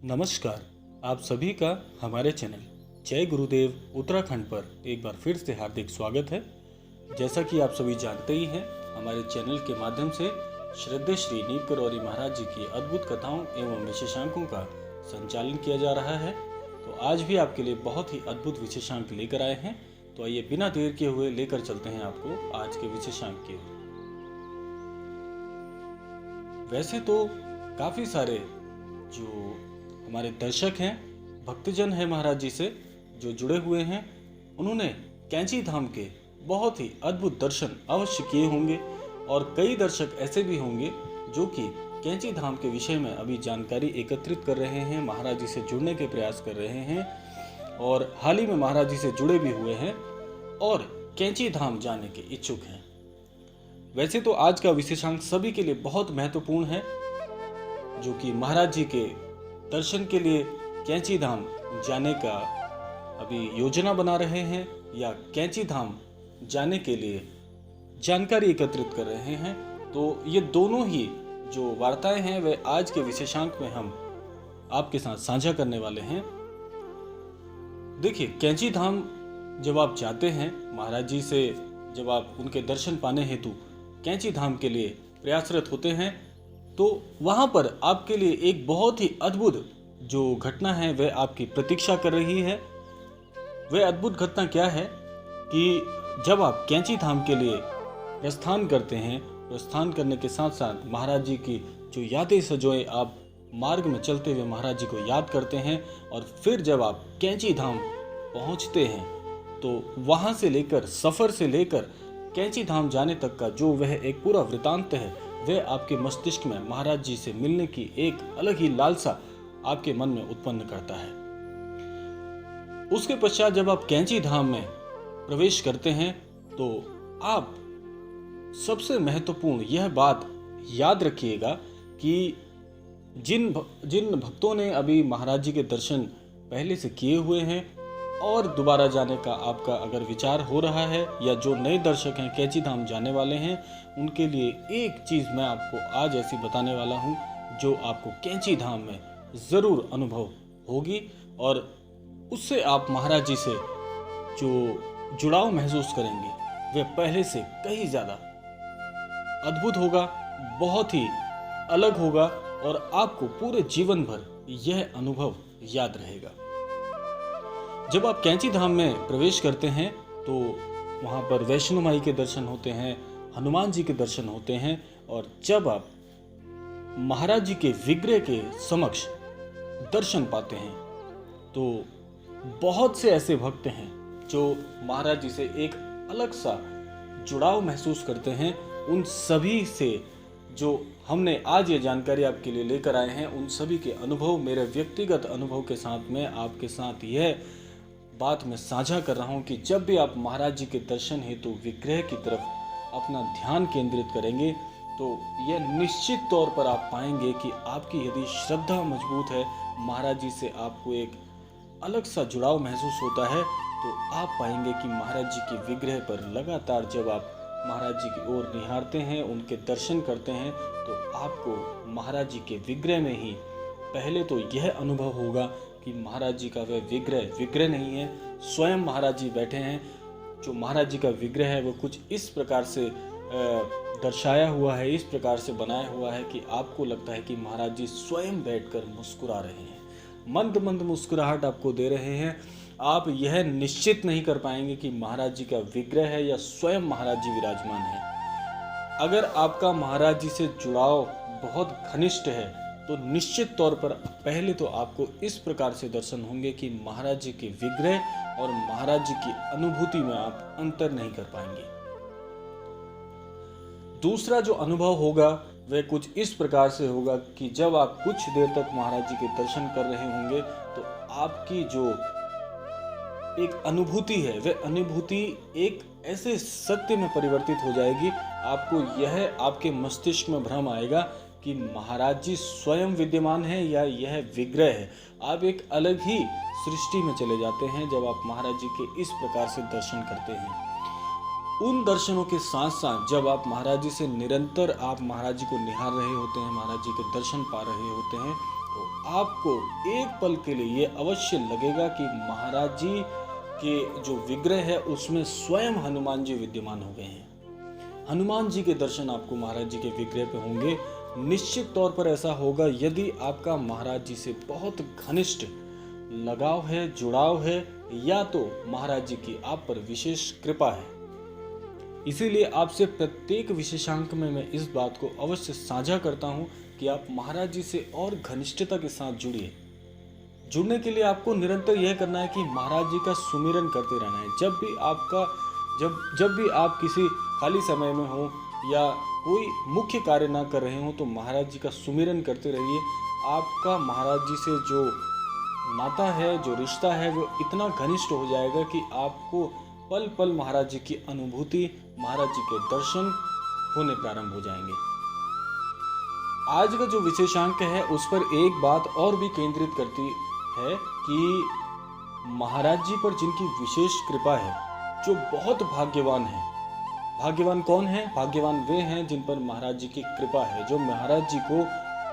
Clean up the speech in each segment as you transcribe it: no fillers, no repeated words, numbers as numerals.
नमस्कार। आप सभी का हमारे चैनल जय गुरुदेव उत्तराखंड पर एक बार फिर से हार्दिक स्वागत है। जैसा कि आप सभी जानते ही हैं, हमारे चैनल के माध्यम से श्रद्धेय श्री नीम करौरी महाराज जी की अद्भुत कथाओं एवं विशेषांकों का संचालन किया जा रहा है। तो आज भी आपके लिए बहुत ही अद्भुत विशेषांक लेकर आए हैं। तो आइए बिना देर किए हुए लेकर चलते हैं आपको आज के विशेषांक की ओर। वैसे तो काफ़ी सारे जो हमारे दर्शक हैं, भक्तजन हैं महाराज जी से जो जुड़े हुए हैं, उन्होंने कैंची धाम के बहुत ही अद्भुत दर्शन अवश्य किए होंगे और कई दर्शक ऐसे भी होंगे जो कि कैंची धाम के विषय में अभी जानकारी एकत्रित कर रहे हैं, महाराज जी से जुड़ने के प्रयास कर रहे हैं और हाल ही में महाराज जी से जुड़े भी हुए हैं और कैंची धाम जाने के इच्छुक हैं। वैसे तो आज का विशेषांक सभी के लिए बहुत महत्वपूर्ण है, जो कि महाराज जी के दर्शन के लिए कैंची धाम जाने का अभी योजना बना रहे हैं या कैंची धाम जाने के लिए जानकारी एकत्रित कर रहे हैं। तो ये दोनों ही जो वार्ताएं हैं वे आज के विशेषांक में हम आपके साथ साझा करने वाले हैं। देखिए, कैंची धाम जब आप जाते हैं, महाराज जी से जब आप उनके दर्शन पाने हेतु कैंची धाम के लिए प्रयासरत होते हैं, तो वहाँ पर आपके लिए एक बहुत ही अद्भुत जो घटना है वह आपकी प्रतीक्षा कर रही है। वह अद्भुत घटना क्या है कि जब आप कैंची धाम के लिए प्रस्थान करते हैं, प्रस्थान करने के साथ साथ महाराज जी की जो यादें सजोए आप मार्ग में चलते हुए महाराज जी को याद करते हैं और फिर जब आप कैंची धाम पहुँचते हैं तो वहाँ से लेकर सफ़र से लेकर कैंची धाम जाने तक का जो वह एक पूरा वृतांत है, वह आपके मस्तिष्क में महाराज जी से मिलने की एक अलग ही लालसा आपके मन में उत्पन्न करता है। उसके पश्चात जब आप कैंची धाम में प्रवेश करते हैं तो आप सबसे महत्वपूर्ण यह बात याद रखिएगा कि जिन भक्तों ने अभी महाराज जी के दर्शन पहले से किए हुए हैं और दोबारा जाने का आपका अगर विचार हो रहा है, या जो नए दर्शक हैं कैंची धाम जाने वाले हैं, उनके लिए एक चीज़ मैं आपको आज ऐसी बताने वाला हूं जो आपको कैंची धाम में ज़रूर अनुभव होगी और उससे आप महाराज जी से जो जुड़ाव महसूस करेंगे वह पहले से कहीं ज़्यादा अद्भुत होगा, बहुत ही अलग होगा और आपको पूरे जीवन भर यह अनुभव याद रहेगा। जब आप कैंची धाम में प्रवेश करते हैं तो वहाँ पर वैष्णो माई के दर्शन होते हैं, हनुमान जी के दर्शन होते हैं और जब आप महाराज जी के विग्रह के समक्ष दर्शन पाते हैं तो बहुत से ऐसे भक्त हैं जो महाराज जी से एक अलग सा जुड़ाव महसूस करते हैं। उन सभी से जो हमने आज ये जानकारी आपके लिए लेकर आए हैं, उन सभी के अनुभव, मेरे व्यक्तिगत अनुभव के साथ में आपके साथ यह बात मैं साझा कर रहा हूँ कि जब भी आप महाराज जी के दर्शन हेतु विग्रह की तरफ अपना ध्यान केंद्रित करेंगे तो यह निश्चित तौर पर आप पाएंगे कि आपकी यदि श्रद्धा मजबूत है, महाराज जी से आपको एक अलग सा जुड़ाव महसूस होता है, तो आप पाएंगे कि महाराज जी के विग्रह पर लगातार जब आप महाराज जी की ओर निहारते हैं, उनके दर्शन करते हैं, तो आपको महाराज जी के विग्रह में ही पहले तो यह अनुभव होगा कि महाराज जी का वह विग्रह नहीं है, स्वयं महाराज जी बैठे हैं। जो महाराज जी का विग्रह है वो कुछ इस प्रकार से दर्शाया हुआ है, इस प्रकार से बनाया हुआ है कि आपको लगता है कि महाराज जी स्वयं बैठकर मुस्कुरा रहे हैं, मंद मंद मुस्कुराहट आपको दे रहे हैं। आप यह निश्चित नहीं कर पाएंगे कि महाराज जी का विग्रह है या स्वयं महाराज जी विराजमान है। अगर आपका महाराज जी से जुड़ाव बहुत घनिष्ठ है तो निश्चित तौर पर पहले तो आपको इस प्रकार से दर्शन होंगे कि महाराज जी के विग्रह और महाराज जी की अनुभूति में आप अंतर नहीं कर पाएंगे। दूसरा जो अनुभव होगा वह कुछ इस प्रकार से होगा कि जब आप कुछ देर तक महाराज जी के दर्शन कर रहे होंगे तो आपकी जो एक अनुभूति है वह अनुभूति एक ऐसे सत्य में परिवर्तित हो जाएगी। आपको यह आपके मस्तिष्क में भ्रम आएगा कि महाराज जी स्वयं विद्यमान है या यह विग्रह है। आप एक अलग ही सृष्टि में चले जाते हैं जब आप महाराज जी के इस प्रकार से दर्शन करते हैं। उन दर्शनों के साथ साथ जब आप महाराज जी से निरंतर आप महाराज जी को निहार रहे होते हैं, महाराज जी के दर्शन पा रहे होते हैं, तो आपको एक पल के लिए ये अवश्य लगेगा कि महाराज जी के जो विग्रह है उसमें स्वयं हनुमान जी विद्यमान हो गए हैं। हनुमान जी के दर्शन आपको महाराज जी के विग्रह पे होंगे। निश्चित तौर पर ऐसा होगा यदि आपका महाराज जी से बहुत घनिष्ठ लगाव है, जुड़ाव है, या तो महाराज जी की आप पर विशेष कृपा है। इसीलिए आपसे प्रत्येक विशेषांक में मैं इस बात को अवश्य साझा करता हूं कि आप महाराज जी से और घनिष्ठता के साथ जुड़िए। जुड़ने के लिए आपको निरंतर यह करना है कि महाराज जी का सुमिरन करते रहना है। जब भी आप किसी खाली समय में हो या कोई मुख्य कार्य ना कर रहे हो तो महाराज जी का सुमिरन करते रहिए। आपका महाराज जी से जो नाता है, जो रिश्ता है, वो इतना घनिष्ठ हो जाएगा कि आपको पल पल महाराज जी की अनुभूति, महाराज जी के दर्शन होने प्रारंभ हो जाएंगे। आज का जो विशेषांक है उस पर एक बात और भी केंद्रित करती है कि महाराज जी पर जिनकी विशेष कृपा है, जो बहुत भाग्यवान है। भाग्यवान कौन है? भाग्यवान वे हैं जिन पर महाराज जी की कृपा है, जो महाराज जी को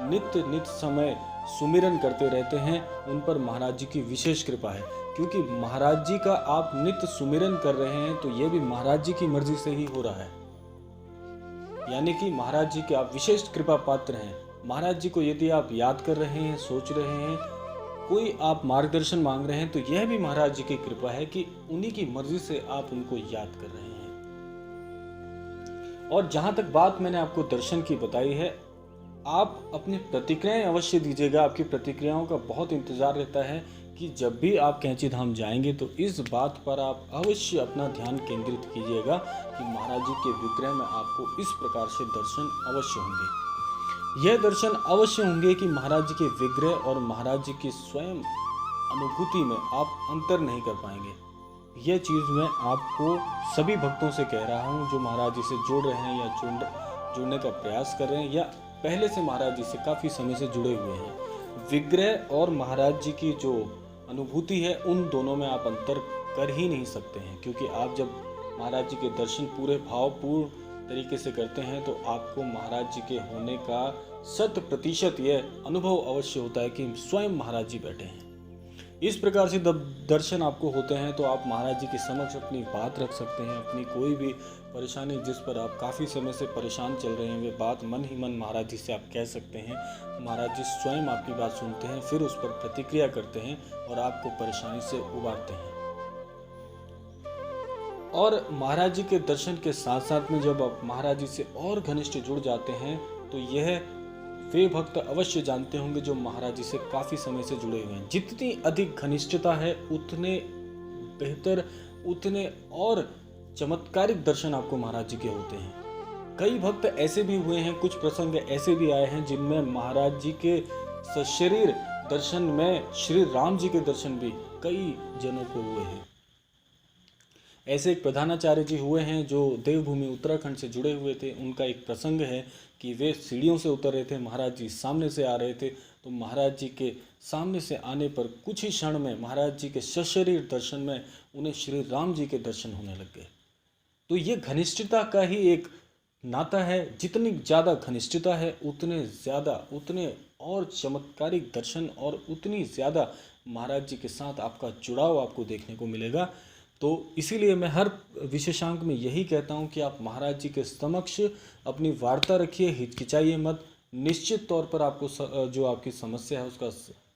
नित्य समय सुमिरन करते रहते हैं। उन पर महाराज जी की विशेष कृपा है, क्योंकि महाराज जी का आप नित्य सुमिरन कर रहे हैं तो यह भी महाराज जी की मर्जी से ही हो रहा है। यानी कि महाराज जी के आप विशेष कृपा पात्र हैं। महाराज जी को यदि आप याद कर रहे हैं, सोच रहे हैं, कोई आप मार्गदर्शन मांग रहे हैं, तो यह भी महाराज जी की कृपा है कि उन्हीं की मर्जी से आप उनको याद कर रहे हैं। और जहां तक बात मैंने आपको दर्शन की बताई है, आप अपनी प्रतिक्रियाएं अवश्य दीजिएगा। आपकी प्रतिक्रियाओं का बहुत इंतजार रहता है कि जब भी आप कैंची धाम जाएंगे तो इस बात पर आप अवश्य अपना ध्यान केंद्रित कीजिएगा कि महाराज जी के विग्रह में आपको इस प्रकार से दर्शन अवश्य होंगे। यह दर्शन अवश्य होंगे कि महाराज जी के विग्रह और महाराज जी की स्वयं अनुभूति में आप अंतर नहीं कर पाएंगे। यह चीज़ मैं आपको सभी भक्तों से कह रहा हूँ जो महाराज जी से जुड़ रहे हैं या जुड़ने का प्रयास कर रहे हैं या पहले से महाराज जी से काफ़ी समय से जुड़े हुए हैं। विग्रह और महाराज जी की जो अनुभूति है, उन दोनों में आप अंतर कर ही नहीं सकते हैं, क्योंकि आप जब महाराज जी के दर्शन पूरे भावपूर्ण तरीके से करते हैं तो आपको महाराज जी के होने का 100% यह अनुभव अवश्य होता है कि स्वयं महाराज जी बैठे हैं। इस प्रकार से जब दर्शन आपको होते हैं तो आप महाराज जी के समक्ष अपनी बात रख सकते हैं। अपनी कोई भी परेशानी जिस पर आप काफ़ी समय से परेशान चल रहे हैं, वे बात मन ही मन महाराज जी से आप कह सकते हैं। महाराज जी स्वयं आपकी बात सुनते हैं, फिर उस पर प्रतिक्रिया करते हैं और आपको परेशानी से उबारते हैं। और महाराज जी के दर्शन के साथ साथ में जब आप महाराज जी से और घनिष्ठ जुड़ जाते हैं तो यह वे भक्त अवश्य जानते होंगे जो महाराज जी से काफ़ी समय से जुड़े हुए हैं। जितनी अधिक घनिष्ठता है उतने बेहतर, उतने और चमत्कारिक दर्शन आपको महाराज जी के होते हैं। कई भक्त ऐसे भी हुए हैं, कुछ प्रसंग ऐसे भी आए हैं जिनमें महाराज जी के सशरीर दर्शन में श्री राम जी के दर्शन भी कई जनों को हुए हैं। ऐसे एक प्रधानाचार्य जी हुए हैं जो देवभूमि उत्तराखंड से जुड़े हुए थे। उनका एक प्रसंग है कि वे सीढ़ियों से उतर रहे थे, महाराज जी सामने से आ रहे थे, तो महाराज जी के सामने से आने पर कुछ ही क्षण में महाराज जी के सशरीर दर्शन में उन्हें श्री राम जी के दर्शन होने लग गए। तो ये घनिष्ठता का ही एक नाता है। जितनी ज़्यादा घनिष्ठता है उतने और चमत्कारिक दर्शन और उतनी ज़्यादा महाराज जी के साथ आपका जुड़ाव आपको देखने को मिलेगा। तो इसीलिए मैं हर विशेषांक में यही कहता हूं कि आप महाराज जी के समक्ष अपनी वार्ता रखिए, हिचकिचाइए मत। निश्चित तौर पर आपको जो आपकी समस्या है उसका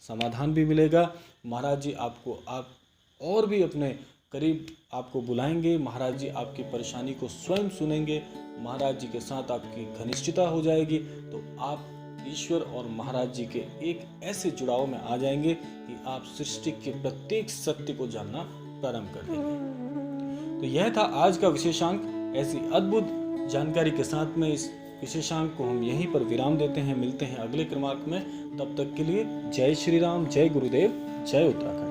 समाधान भी मिलेगा। महाराज जी आपको और भी अपने करीब आपको बुलाएंगे। महाराज जी आपकी परेशानी को स्वयं सुनेंगे। महाराज जी के साथ आपकी घनिष्ठता हो जाएगी तो आप ईश्वर और महाराज जी के एक ऐसे जुड़ाव में आ जाएंगे कि आप सृष्टि के प्रत्येक सत्य को जानना प्रारंभ कर देंगे। तो यह था आज का विशेषांक। ऐसी अद्भुत जानकारी के साथ में इस विशेषांक को हम यहीं पर विराम देते हैं। मिलते हैं अगले क्रमांक में। तब तक के लिए जय श्री राम, जय गुरुदेव, जय उत्तराखंड।